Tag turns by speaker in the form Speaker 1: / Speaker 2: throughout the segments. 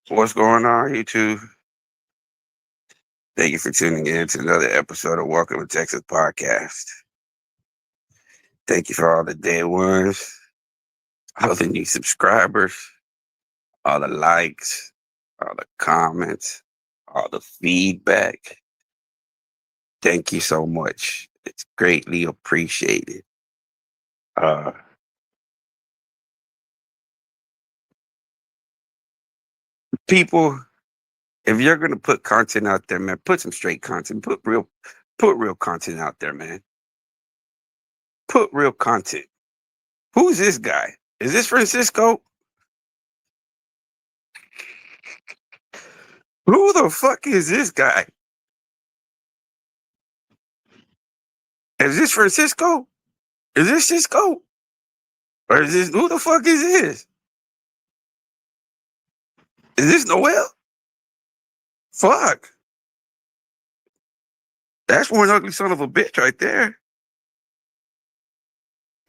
Speaker 1: What's going on, YouTube? Thank you for tuning in to another episode of Welcome to Texas Podcast. Thank you for all the day ones, all the new subscribers, all the likes, all the comments, all the feedback. Thank you so much. It's greatly appreciated. Uh, People, if you're gonna put content out there, man, put some straight content. Put real content out there, man. Put real content. Who's this guy? Is this Francisco? Who the fuck is this guy? Is this Francisco? Is this Cisco? Or is this who the fuck is this? Is this Noel? Fuck. That's one ugly son of a bitch right there.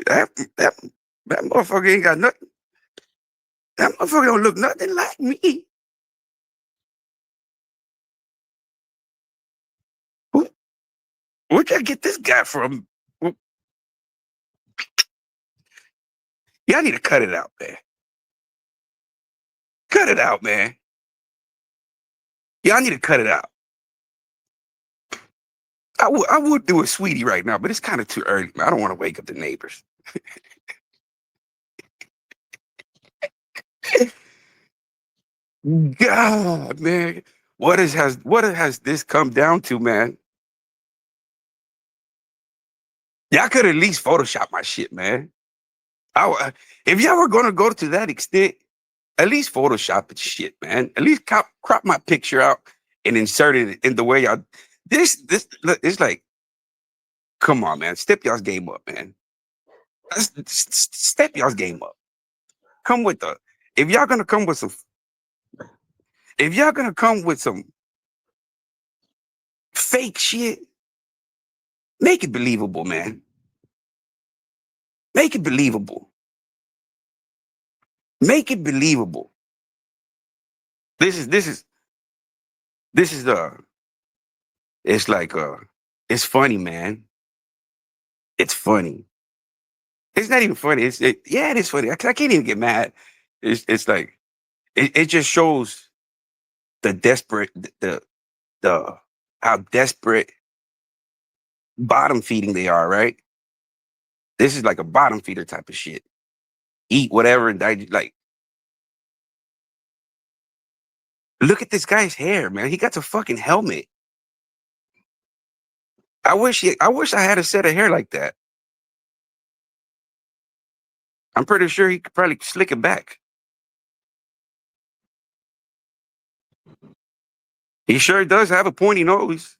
Speaker 1: That that that motherfucker ain't got nothing. That motherfucker don't look nothing like me. Who, where'd you get this guy from? Y'all need to cut it out, man. Cut it out, man. Y'all need to cut it out. I would do a sweetie right now, but it's kind of too early, man. I don't want to wake up the neighbors. God, man. What has this come down to, man? Y'all could at least Photoshop my shit, man. If y'all were gonna go to that extent, at least Photoshop it shit, man. At least crop my picture out and insert it in the way y'all. Look, it's like, come on, man. Step y'all's game up, man. Step y'all's game up. Come with the. If y'all gonna come with some, if y'all gonna come with some fake shit, make it believable, man. Make it believable. Make it believable. This is this is this is it's like it's funny, man. It's funny. It's not even funny. Yeah, it is funny. I can't even get mad. It's like it just shows the desperate the how desperate bottom feeding they are, right? This is like a bottom feeder type of shit. Eat whatever and like look at this guy's hair, man. He got a fucking helmet. I wish I had a set of hair like that. I'm pretty sure he could probably slick it back. He sure does have a pointy nose.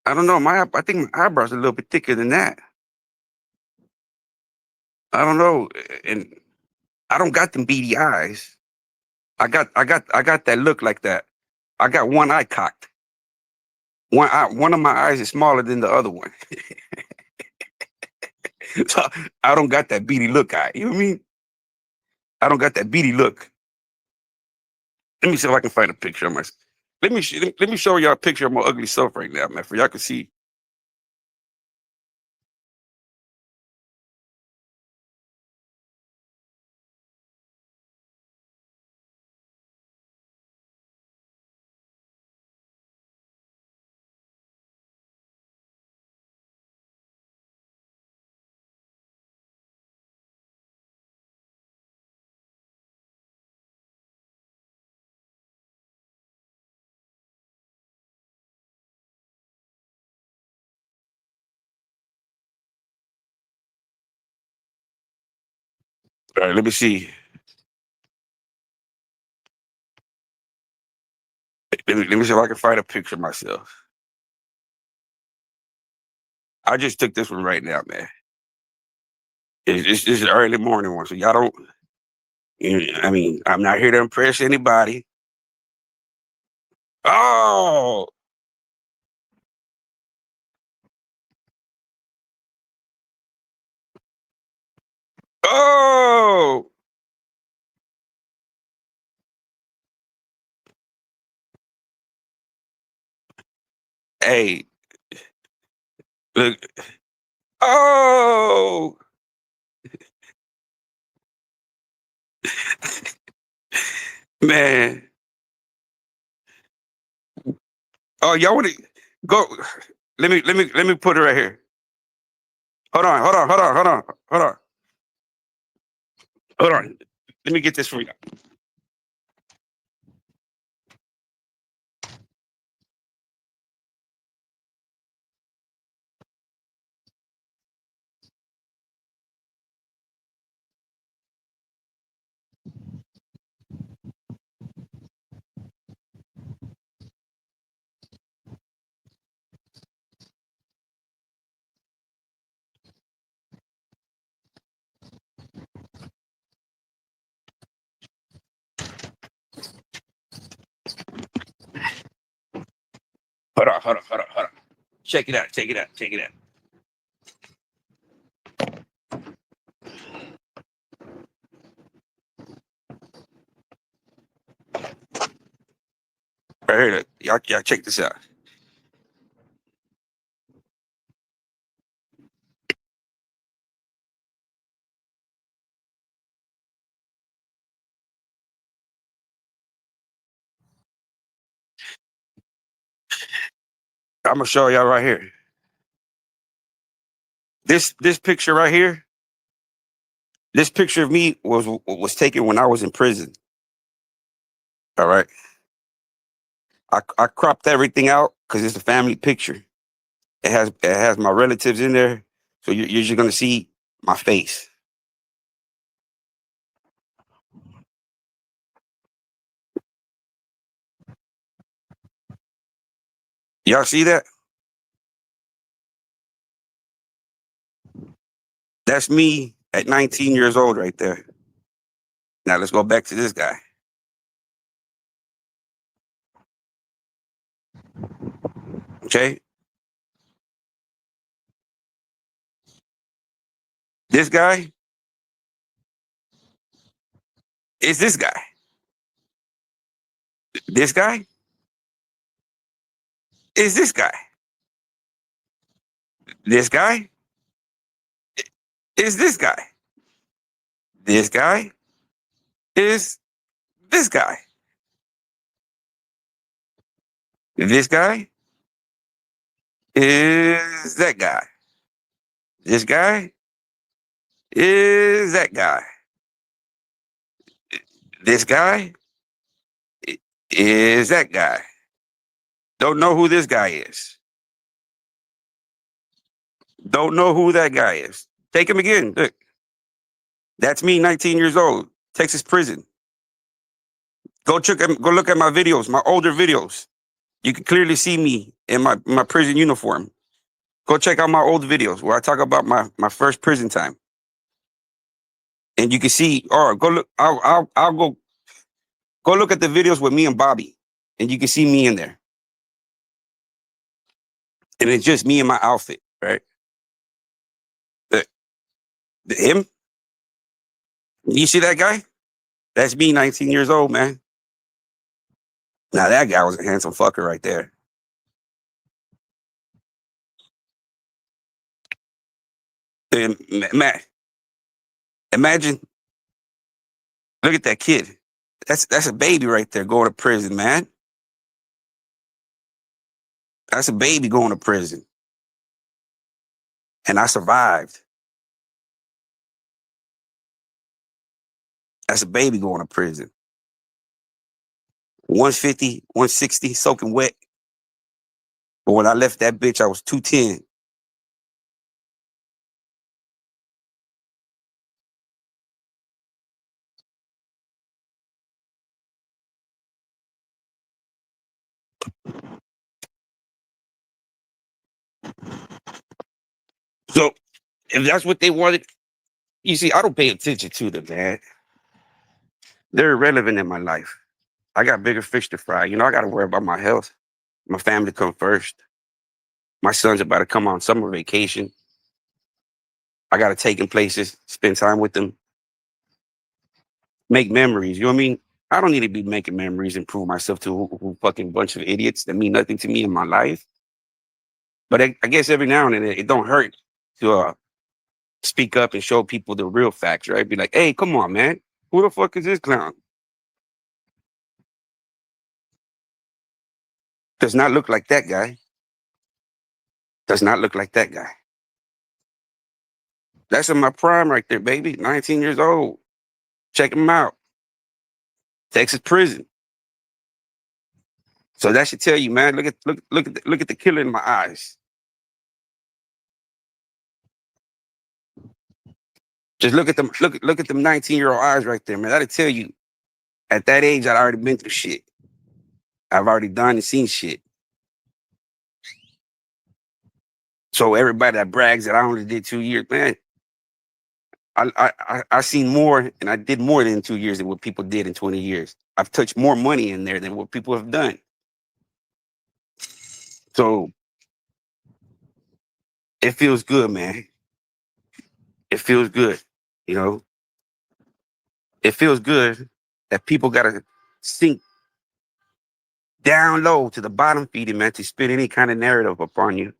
Speaker 1: I don't know. I think my eyebrows are a little bit thicker than that. I don't know. And I don't got them beady eyes. I got that look like that. I got one eye cocked. One of my eyes is smaller than the other one. So I don't got that beady look eye. You know what I mean? I don't got that beady look. Let me see if I can find a picture of myself. Let me show y'all a picture of my ugly self right now, man, for y'all can see. All right, let me see. Let me see if I can find a picture of myself. I just took this one right now, man. It's an early morning one, so y'all don't. I mean, I'm not here to impress anybody. Oh, oh, Hey, look. Oh, man. Oh, y'all want to go? Let me put it right here. Hold on. Let me get this for you. Hold on. Check it out. Check it out. Right here, look. Y'all check this out. I'm gonna show y'all right here. This picture right here. This picture of me was taken when I was in prison. All right. I cropped everything out because it's a family picture. It has my relatives in there, so you're just gonna see my face. Y'all see that? That's me at 19 years old right there. Now let's go back to this guy. Okay, this guy is this guy. This guy is this guy. This guy is this guy. This guy is this guy. This guy is that guy. This guy is that guy. This guy is that guy. Don't know who this guy is. Don't know who that guy is. Take him again. Look, that's me, 19 years old, Texas prison. Go look at my videos, my older videos. You can clearly see me in my prison uniform. Go check out my old videos where I talk about my first prison time. And you can see, or go look, I'll go look at the videos with me and Bobby, and you can see me in there. And it's just me in my outfit, right? The, him, you see that guy? That's me, 19 years old, man. Now that guy was a handsome fucker right there. And Matt, imagine, look at that kid. That's a baby right there going to prison, man. That's a baby going to prison. And I survived. That's a baby going to prison. 150, 160, soaking wet. But when I left that bitch, I was 210. So if that's what they wanted, you see, I don't pay attention to them, man. They're irrelevant in my life. I got bigger fish to fry. You know, I got to worry about my health. My family come first. My son's about to come on summer vacation. I got to take him places, spend time with them, make memories. You know what I mean? I don't need to be making memories and prove myself to a fucking bunch of idiots that mean nothing to me in my life. But I guess every now and then it don't hurt to speak up and show people the real facts, right? Be like, hey, come on, man. Who the fuck is this clown? Does not look like that guy. Does not look like that guy. That's in my prime right there, baby. 19 years old. Check him out. Texas prison. So that should tell you, man. Look at the killer in my eyes. Just look at them. Look at them 19-year-old eyes right there, man. That'll tell you. At that age, I'd already been through shit. I've already done and seen shit. So everybody that brags that I only did 2 years, man, I seen more and I did more than 2 years than what people did in 20 years. I've touched more money in there than what people have done. So it feels good, man. It feels good. You know, it feels good that people gotta sink down low to the bottom feeding, man, to spin any kind of narrative upon you.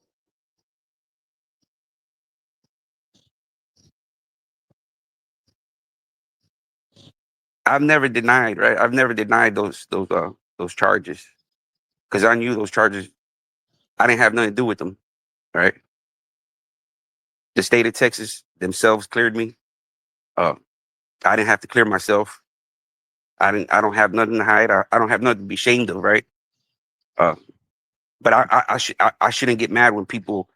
Speaker 1: I've never denied, right? I've never denied those charges because I knew those charges. I didn't have nothing to do with them, right? The state of Texas themselves cleared me. Uh, I didn't have to clear myself. I didn't. I don't have nothing to hide. I don't have nothing to be ashamed of, right? Uh, but I shouldn't get mad when people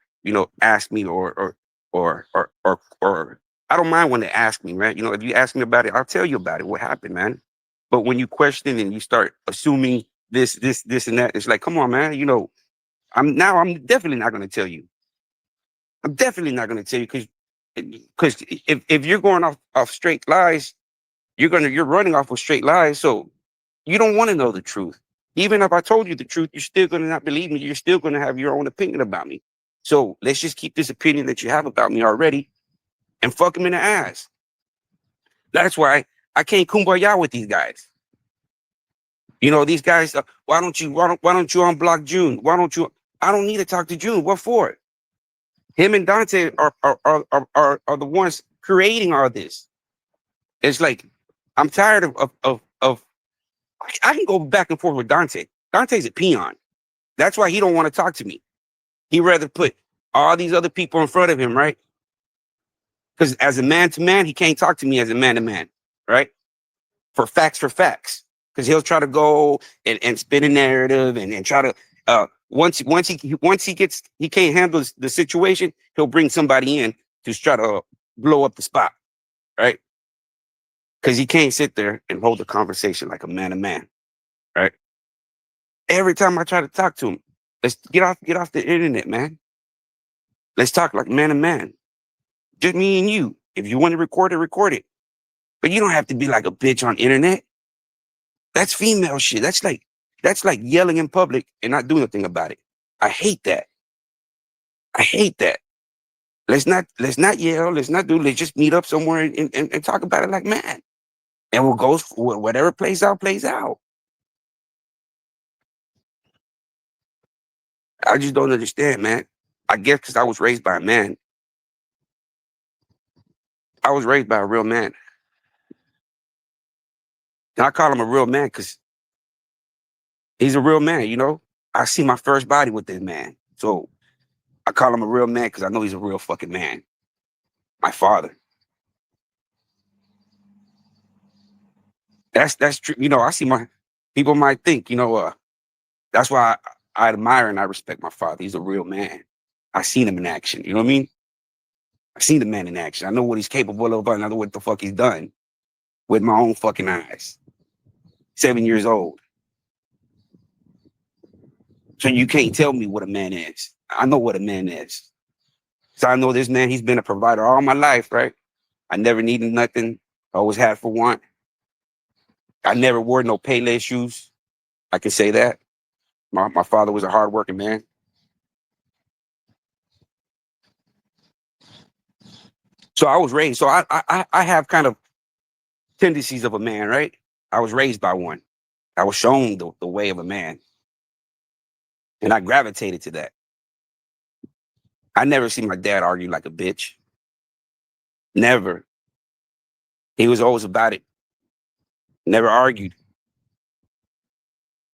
Speaker 1: ask me or I don't mind when they ask me, right? If you ask me about it, I'll tell you about it. What happened, man? But when you question and you start assuming this and that, it's like, come on, man. I'm definitely not going to tell you. I'm definitely not going to tell you because if you're going off straight lies, you're running off of straight lies. So you don't want to know the truth. Even if I told you the truth, you're still going to not believe me. You're still going to have your own opinion about me. So let's just keep this opinion that you have about me already and fuck them in the ass. That's why I can't kumbaya with these guys. These guys. Why don't you unblock June? Why don't you? I don't need to talk to June. What for? Him and Dante are the ones creating all this. It's like I'm tired of I can go back and forth with Dante. Dante's a peon. That's why he don't want to talk to me. He'd rather put all these other people in front of him, right? Because as a man to man, he can't talk to me as a man to man, right? For facts. Because he'll try to go and spin a narrative and try to once he can't handle the situation, he'll bring somebody in to try to blow up the spot, right? Because he can't sit there and hold the conversation like a man to man, right? Every time I try to talk to him, let's get off the internet, man. Let's talk like man to man. Just me and you. If you want to record it, record it. But you don't have to be like a bitch on internet. That's female shit. That's like yelling in public and not doing anything about it. I hate that. I hate that. Let's not yell. Let's just meet up somewhere and talk about it like man. And we'll go whatever plays out, plays out. I just don't understand, man. I guess because I was raised by a man. I was raised by a real man. And I call him a real man because he's a real man. I see my first body with this man. So I call him a real man because I know he's a real fucking man. My father. That's true. I see my people might think, that's why I admire and I respect my father. He's a real man. I seen him in action. You know what I mean? I seen the man in action. I know what he's capable of. I know what the fuck he's done with my own fucking eyes. 7 years old. So you can't tell me what a man is. I know what a man is. So I know this man, he's been a provider all my life, right? I never needed nothing. I always had for want. I never wore no Payless shoes. I can say that. My father was a hardworking man. So I was raised. So I have kind of tendencies of a man, right? I was raised by one. I was shown the way of a man. And I gravitated to that. I never see my dad argue like a bitch. Never. He was always about it. Never argued.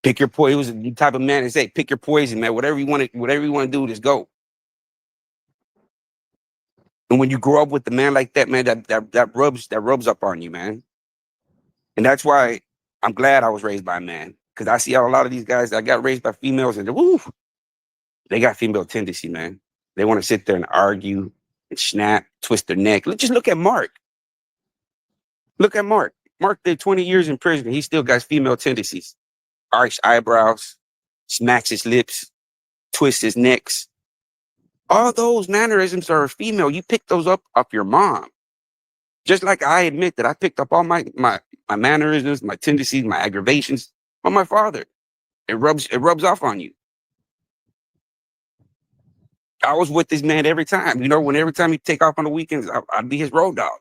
Speaker 1: Pick your poison. He was the type of man to say, pick your poison, man. Whatever you want to do, just go. And when you grow up with the man like that, man, that rubs up on you, man. And that's why I'm glad I was raised by a man. Because I see how a lot of these guys that got raised by females and woo, they got female tendency, man. They want to sit there and argue and snap, twist their neck. Just look at Mark. Look at Mark. Mark did 20 years in prison. He still got female tendencies. Arch eyebrows, smacks his lips, twists his necks. All those mannerisms are female. You pick those up off your mom. Just like I admit that I picked up all my mannerisms, my tendencies, my aggravations from my father. It rubs off on you. I was with this man every time. Every time he'd take off on the weekends, I'd be his road dog.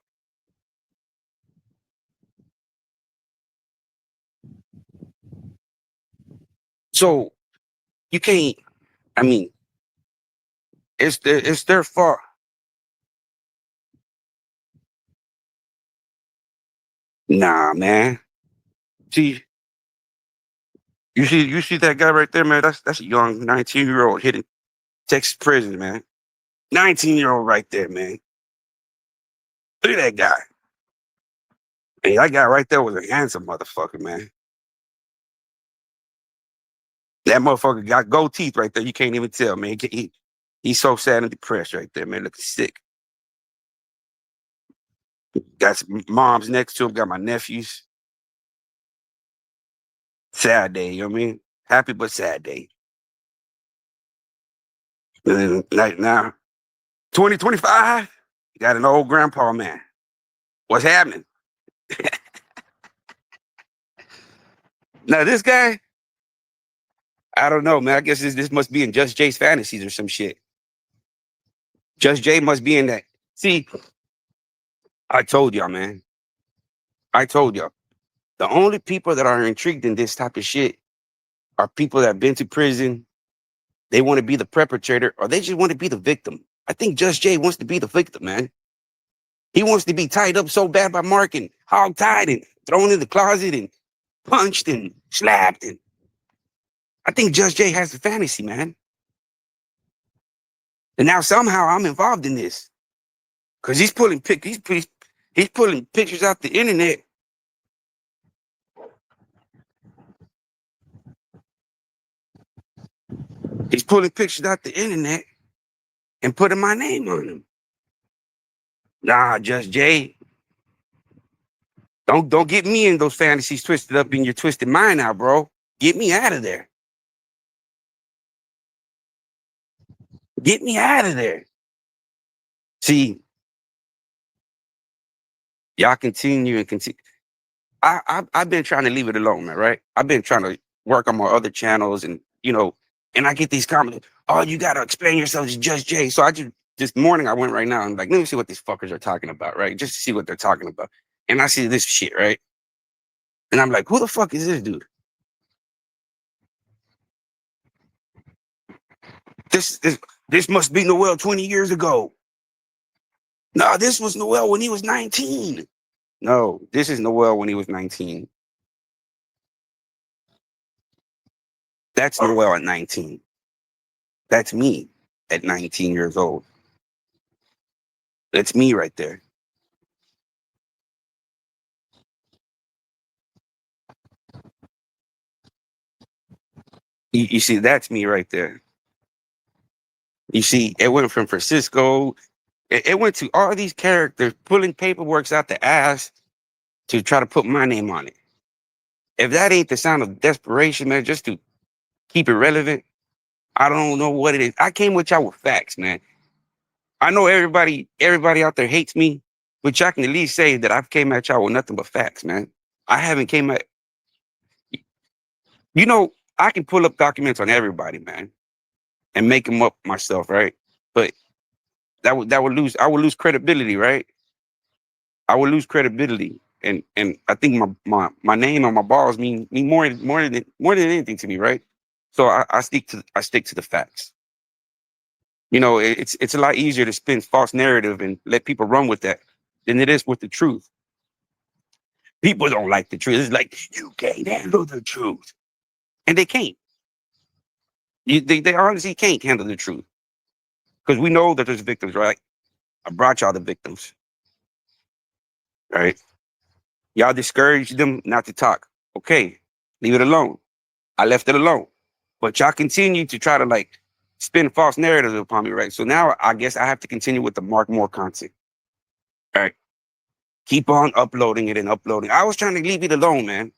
Speaker 1: So you can't. I mean, it's their fault. Nah, man. See, you see that guy right there, man. That's a young 19-year-old hitting Texas prison, man. 19-year-old right there, man. Look at that guy. Hey, that guy right there was a handsome motherfucker, man. That motherfucker got gold teeth right there. You can't even tell, man. He's so sad and depressed right there, man. Looking sick. Got some moms next to him. Got my nephews. Sad day, you know what I mean? Happy but sad day. And then like now, 2025, got an old grandpa, man. What's happening? Now this guy, I don't know, man. I guess this must be in Just Jay's fantasies or some shit. Just Jay must be in that. See, I told y'all, man. I told y'all. The only people that are intrigued in this type of shit are people that have been to prison. They want to be the perpetrator, or they just want to be the victim. I think Just Jay wants to be the victim, man. He wants to be tied up so bad by Mark and hog tied and thrown in the closet and punched and slapped. And I think Just Jay has the fantasy, man. And now somehow I'm involved in this because he's pulling pictures out the internet. He's pulling pictures out the internet and putting my name on them. Nah, Just Jay. Don't get me in those fantasies twisted up in your twisted mind now, bro. Get me out of there. Get me out of there. See, y'all continue and continue. I've been trying to leave it alone, man. Right? I've been trying to work on my other channels, and and I get these comments. Oh, you gotta explain yourself to Just Jay. So I just this morning I went right now and like, let me see what these fuckers are talking about, right? Just to see what they're talking about. And I see this shit, right? And I'm like, who the fuck is this dude? This this this must be Noel 20 years ago. No, this was Noel when he was 19. No, this is Noel when he was 19. That's Noel at 19. That's me at 19 years old. That's me right there. You see, that's me right there. You see, it went from Francisco, it went to all these characters pulling paperworks out the ass to try to put my name on it. If that ain't the sound of desperation, man, just to keep it relevant, I don't know what it is. I came with y'all with facts, man. I know everybody out there hates me, but y'all can at least say that I've came at y'all with nothing but facts, man. I haven't came at I can pull up documents on everybody, man, and make them up myself, right? But I would lose credibility, right? I would lose credibility. And I think my name and my balls mean more than anything to me, right? So I stick to the facts. It's a lot easier to spin false narrative and let people run with that than it is with the truth. People don't like the truth. It's like, you can't handle the truth. And they can't. They honestly can't handle the truth. Because we know that there's victims, right? I brought y'all the victims, right? Y'all discouraged them not to talk. Okay, leave it alone. I left it alone. But y'all continue to try to like spin false narratives upon me, right? So now I guess I have to continue with the Mark More content. All right. Keep on uploading it and uploading. I was trying to leave it alone, man.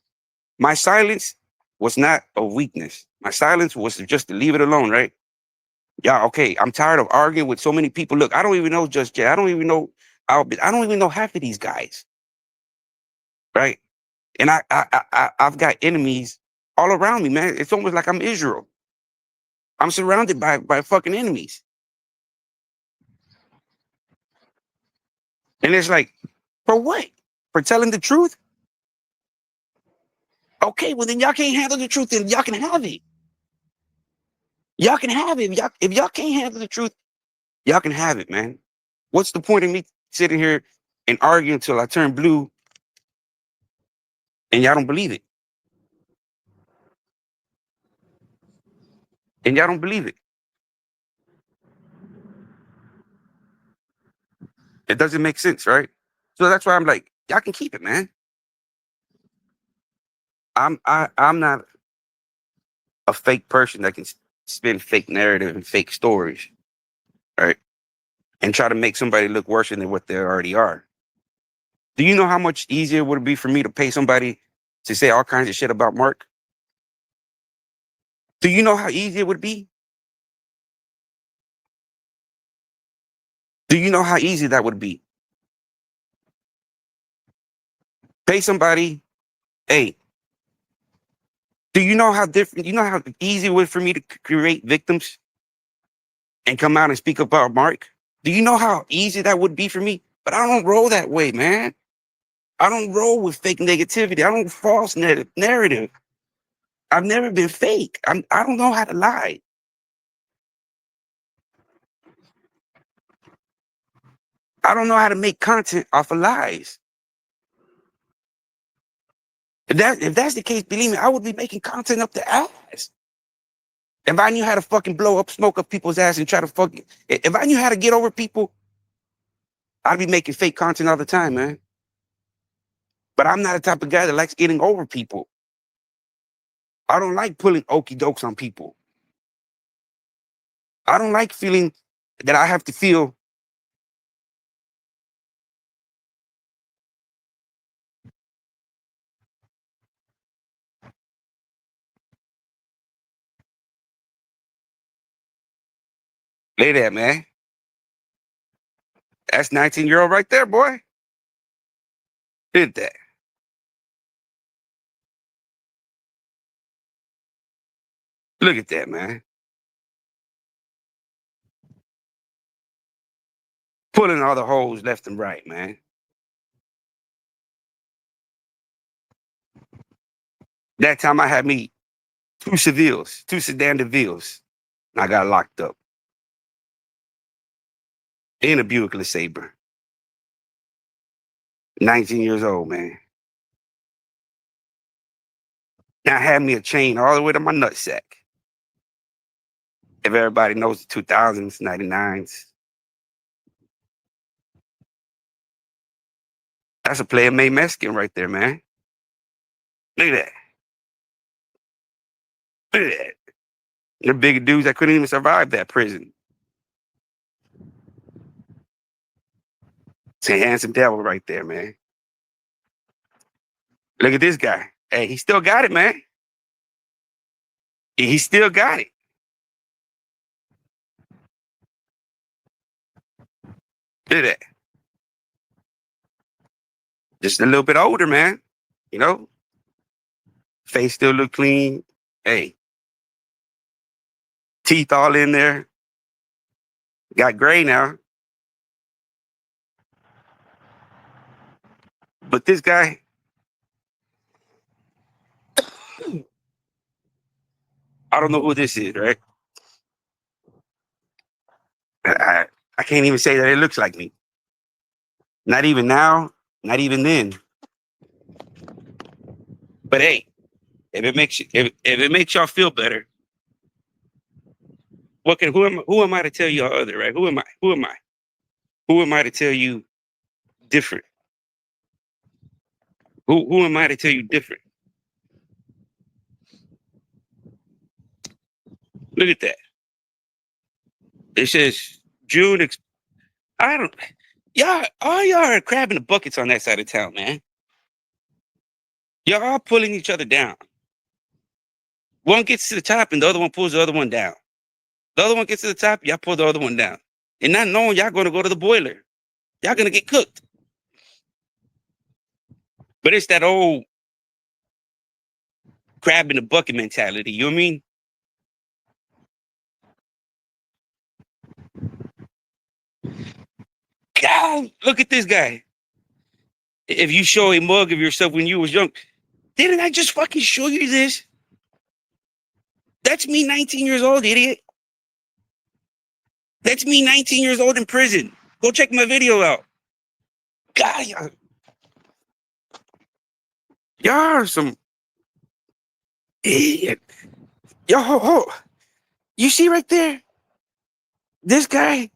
Speaker 1: My silence was not a weakness. My silence was just to leave it alone, right? Yeah, okay. I'm tired of arguing with so many people. Look, I don't even know Just Jay. I don't even know I don't even know half of these guys, right? And I've got enemies all around me, man. It's almost like I'm Israel. I'm surrounded by fucking enemies. And it's like, for what? For telling the truth? Okay, well then y'all can't handle the truth, then y'all can have it. Y'all can have it. If y'all can't handle the truth, y'all can have it, man. What's the point of me sitting here and arguing until I turn blue and y'all don't believe it? And y'all don't believe it. It doesn't make sense, right? So that's why I'm like, y'all can keep it, man. I'm not a fake person that can spin fake narrative and fake stories, right? And try to make somebody look worse than what they already are. Do you know how much easier would it be for me to pay somebody to say all kinds of shit about Mark? Do you know how easy it would be? Do you know how easy that would be? Pay somebody, hey, do you know how different, you know how easy it was for me to create victims and come out and speak about Mark? Do you know how easy that would be for me? But I don't roll that way, man. I don't roll with fake negativity. I don't false narrative. I've never been fake. I don't know how to lie. I don't know how to make content off of lies. If that's the case, believe me, I would be making content up the ass. If I knew how to fucking blow up, smoke up people's ass and try to fucking, if I knew how to get over people, I'd be making fake content all the time, man. But I'm not the type of guy that likes getting over people. I don't like pulling okey dokes on people. I don't like feeling that I have to feel. Lay that, man. That's 19-year-old right there, boy. Did that. Look at that, man. Pulling all the holes left and right, man. That time I had me two Sevilles, two sedan DeVilles. And I got locked up in a Buick LeSabre. 19 years old, man. And I had me a chain all the way to my nutsack. If everybody knows the 2000s, 99s, that's a player made Mexican right there, man. Look at that. Look at that. The bigger dudes that couldn't even survive that prison. It's a handsome devil right there, man. Look at this guy. Hey, he still got it, man. He still got it. Look at that. Just a little bit older, man. You know, face still look clean. Hey, teeth all in there. Got gray now. But this guy, I don't know who this is, right? can't even say that it looks like me. Not even now, not even then. But hey, if it makes y'all feel better, who am I to tell you other, right? Who am I? Who am I? Who am I to tell you different? Who am I to tell you different? Look at that. It says June. I don't. All y'all are crabbing the buckets on that side of town, man. Y'all all pulling each other down. One gets to the top and the other one pulls the other one down. The other one gets to the top, y'all pull the other one down. And not knowing y'all gonna go to the boiler. Y'all gonna get cooked. But it's that old crab in the bucket mentality. You know what I mean? God, look at this guy. If you show a mug of yourself when you was young, didn't I just fucking show you this? That's me 19 years old, idiot. That's me 19 years old in prison. Go check my video out. God, y'all are some idiot. Yo, you see right there? This guy,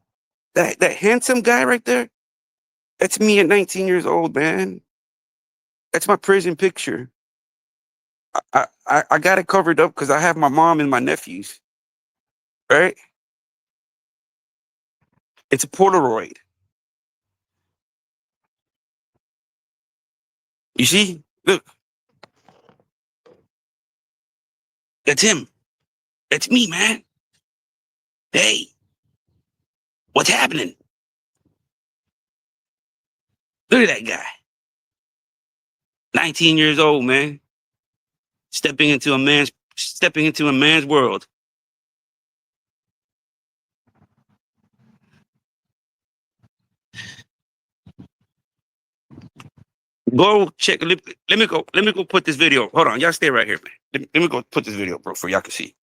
Speaker 1: that handsome guy right there, that's me at 19 years old, man. That's my prison picture. I got it covered up because I have my mom and my nephews, right? It's a Polaroid. You see? Look, that's him. That's me, man. Hey, what's happening? Look at that guy. 19 years old, man. Stepping into a man's world. Go check. Let me go put this video. Hold on, y'all stay right here, man. Let me go put this video, bro, for y'all can see.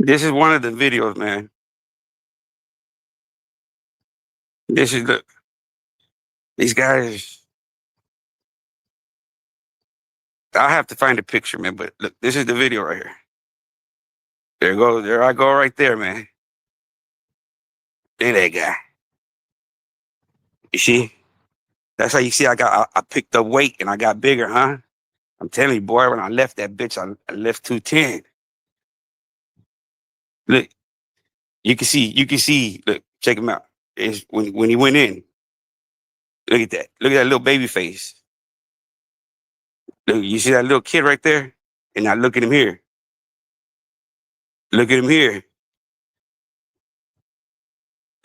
Speaker 1: This is one of the videos, man. This is these guys. I have to find a picture, man. But look, this is the video right here. There I go right there, man. There that guy. You see? That's how you see I picked up weight and I got bigger, huh? I'm telling you, boy, when I left that bitch, I left 210. Look, you can see, look, check him out. It's when he went in. Look at that. Look at that little baby face. Look, you see that little kid right there? And now look at him here. Look at him here.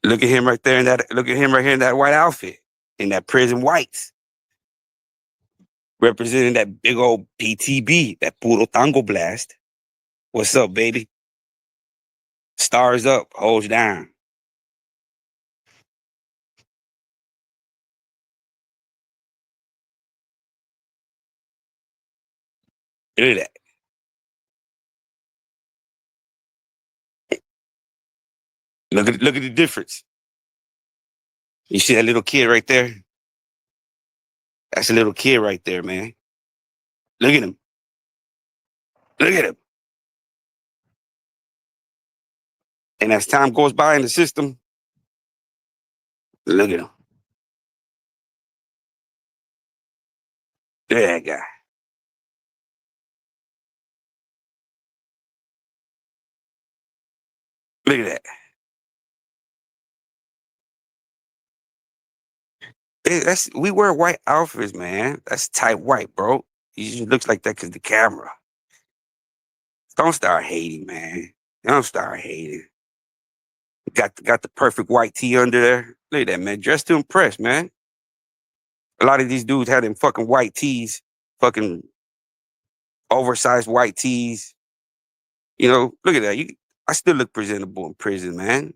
Speaker 1: Look at him right there in that look at him right here in that white outfit. In that prison whites. Representing that big old PTB, that puro tango blast. What's up, baby? Stars up, holds down. Look at that. Look at the difference. You see that little kid right there? That's a little kid right there, man. Look at him. Look at him. And as time goes by in the system, look at him. Look at that guy. Look at that. That's we wear white outfits, man. That's tight white, bro. He just looks like that because the camera. Don't start hating, man. Don't start hating. Got the perfect white tee under there. Look at that, man. Dressed to impress, man. A lot of these dudes had them fucking white tees, fucking oversized white tees. You know, look at that. I still look presentable in prison, man.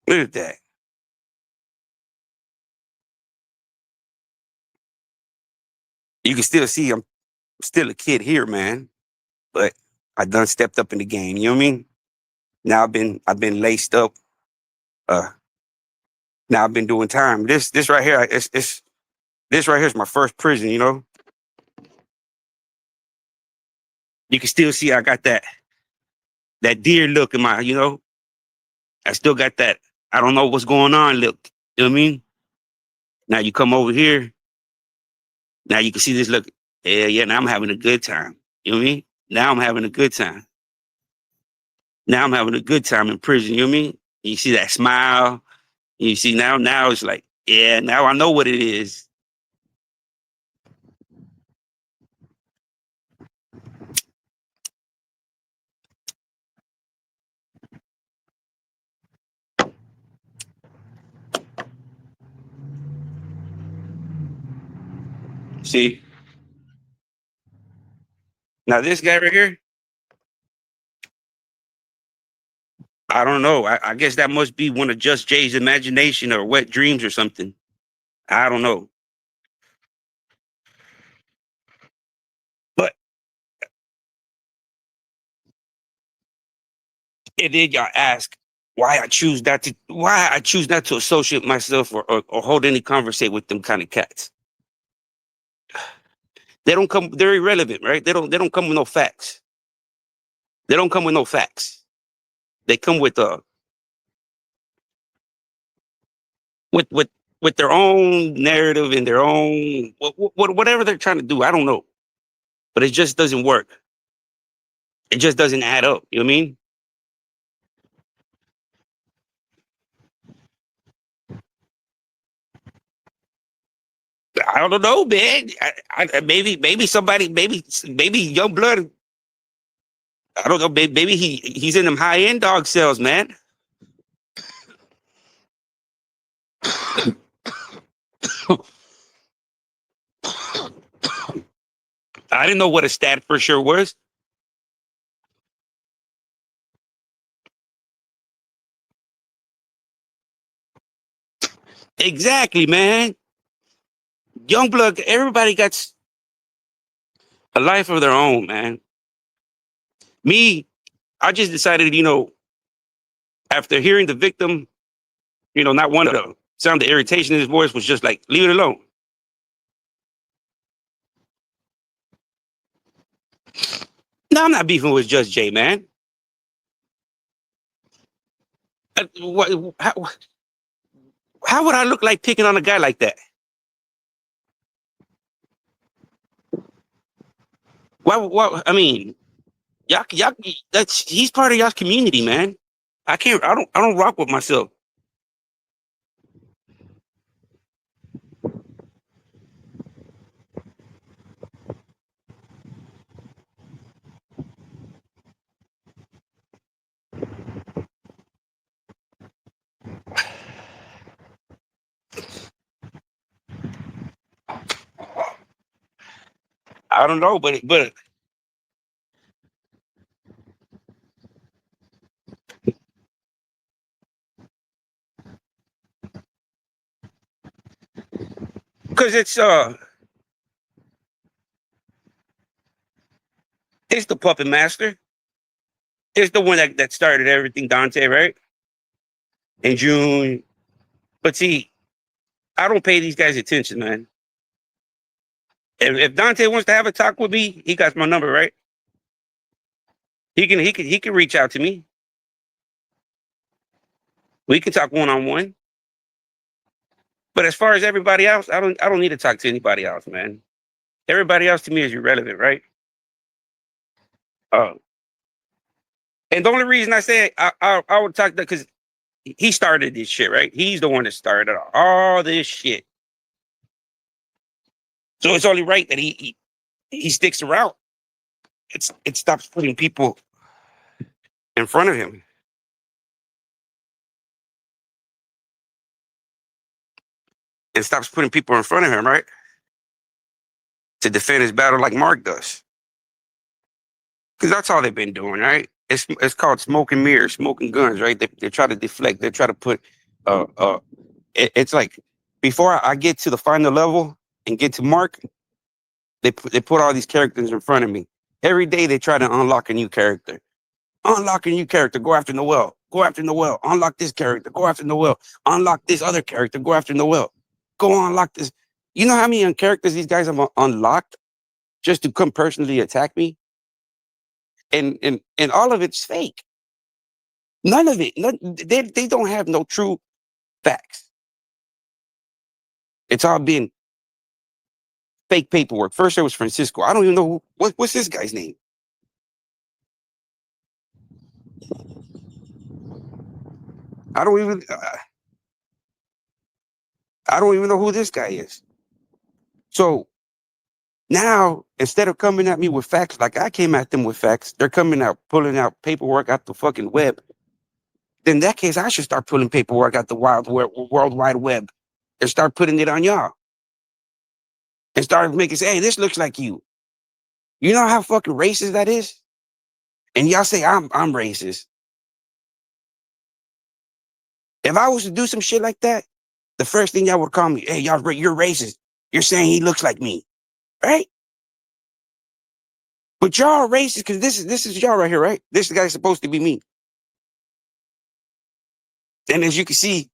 Speaker 1: Look at that. You can still see I'm still a kid here, man. But I done stepped up in the game. You know what I mean? Now I've been laced up. Uh, now I've been doing time. This right here, it's this right here is my first prison. You know, you can still see I got that deer look in my. You know, I still got that. I don't know what's going on look. You know what I mean? Now you come over here. Now you can see this look. Yeah, yeah. Now I'm having a good time. You know what I mean? Now I'm having a good time. Now I'm having a good time in prison. You know what I mean? You see that smile. You see now it's like, yeah, now I know what it is. See, now this guy right here, I don't know. I guess that must be one of Just Jay's imagination or wet dreams or something. I don't know. But and then y'all ask why I choose not to associate myself or hold any conversation with them kind of cats. They're irrelevant, right? They don't come with no facts. They don't come with no facts. They come with with with their own narrative and their own whatever they're trying to do. I don't know, but it just doesn't work. It just doesn't add up. You know what I mean? I don't know, man. Maybe somebody, maybe young blood. I don't know. Maybe he's in them high end dog cells, man. I didn't know what a stat for sure was. Exactly, man. Young blood. Everybody got a life of their own, man. Me, I just decided, after hearing the victim, not one of the sound the irritation in his voice was just like, leave it alone. No, I'm not beefing with Just Jay, man. How would I look like picking on a guy like that? Why? I mean, y'all, he's part of y'all's community, man. I don't rock with myself. I don't know, but because it's the puppet master. It's the one that started everything, Dante, right? In June. But see, I don't pay these guys attention, man. If Dante wants to have a talk with me, he got my number, right? He can reach out to me. We can talk one on one. But as far as everybody else, I don't need to talk to anybody else, man. Everybody else to me is irrelevant, right? Uh, and the only reason I say I would talk to because he started this shit, right? He's the one that started all this shit. So it's only right that he sticks around. It stops putting people in front of him. It stops putting people in front of him, right? To defend his battle like Mark does. Because that's all they've been doing, right? It's called smoke and mirrors, smoking guns, right? They try to deflect. They try to put uh uh. It's like before I get to the final level and get to Mark, they put all these characters in front of me. Every day they try to unlock a new character. Unlock a new character. Go after Noel. Go after Noel. Unlock this character. Go after Noel. Unlock this other character. Go after Noel. Go unlock this. You know how many characters these guys have unlocked just to come personally attack me? And all of it's fake. None of it. They don't have no true facts. It's all been fake paperwork. First there was Francisco. I don't even know what's this guy's name. I don't even I don't even know who this guy is. So now instead of coming at me with facts like I came at them with facts, they're coming out pulling out paperwork out the fucking web. Then in that case, I should start pulling paperwork out the world wide web and start putting it on y'all and start making say, hey, this looks like you. You know how fucking racist that is? And y'all say I'm racist. If I was to do some shit like that, the first thing y'all would call me, hey, you're racist. You're saying he looks like me, right? But y'all are racist because this is y'all right here, right? This guy's supposed to be me. And as you can see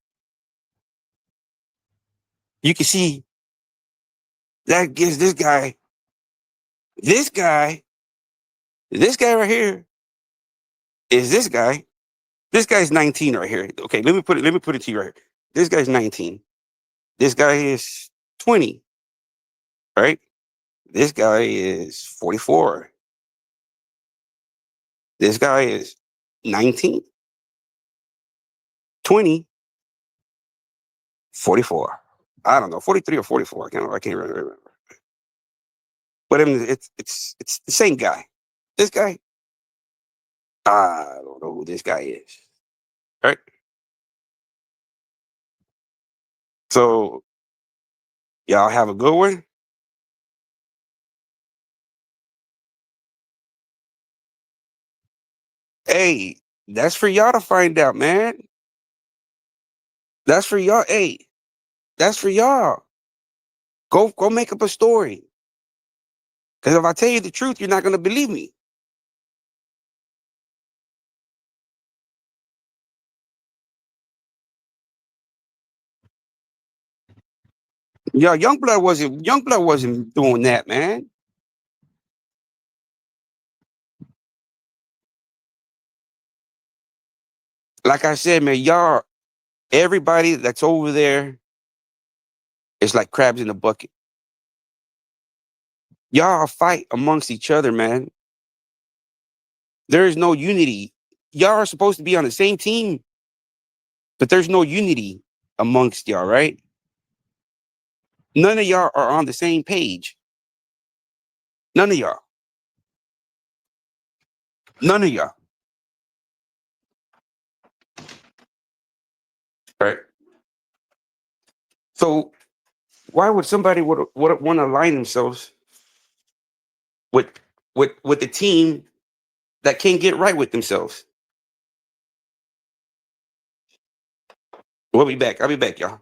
Speaker 1: that gives this guy, this guy right here is this guy. This guy's 19 right here. Okay, let me put it to you right here. This guy's 19. This guy is 20, right? This guy is 44. This guy is 19, 20, 44. I don't know, 43 or 44. I can't really remember. But I mean, it's the same guy. This guy, I don't know who this guy is. Right? So y'all have a good one. Hey, that's for y'all to find out, man. That's for y'all. Hey, that's for y'all. Go make up a story. Because if I tell you the truth, you're not gonna believe me. Yeah, Youngblood wasn't doing that, man. Like I said, man, y'all, everybody that's over there is like crabs in a bucket. Y'all fight amongst each other, man. There is no unity. Y'all are supposed to be on the same team, but there's no unity amongst y'all, right? None of y'all are on the same page. None of y'all. None of y'all. Right. So why would somebody would want to align themselves with with the team that can't get right with themselves? We'll be back. I'll be back, y'all.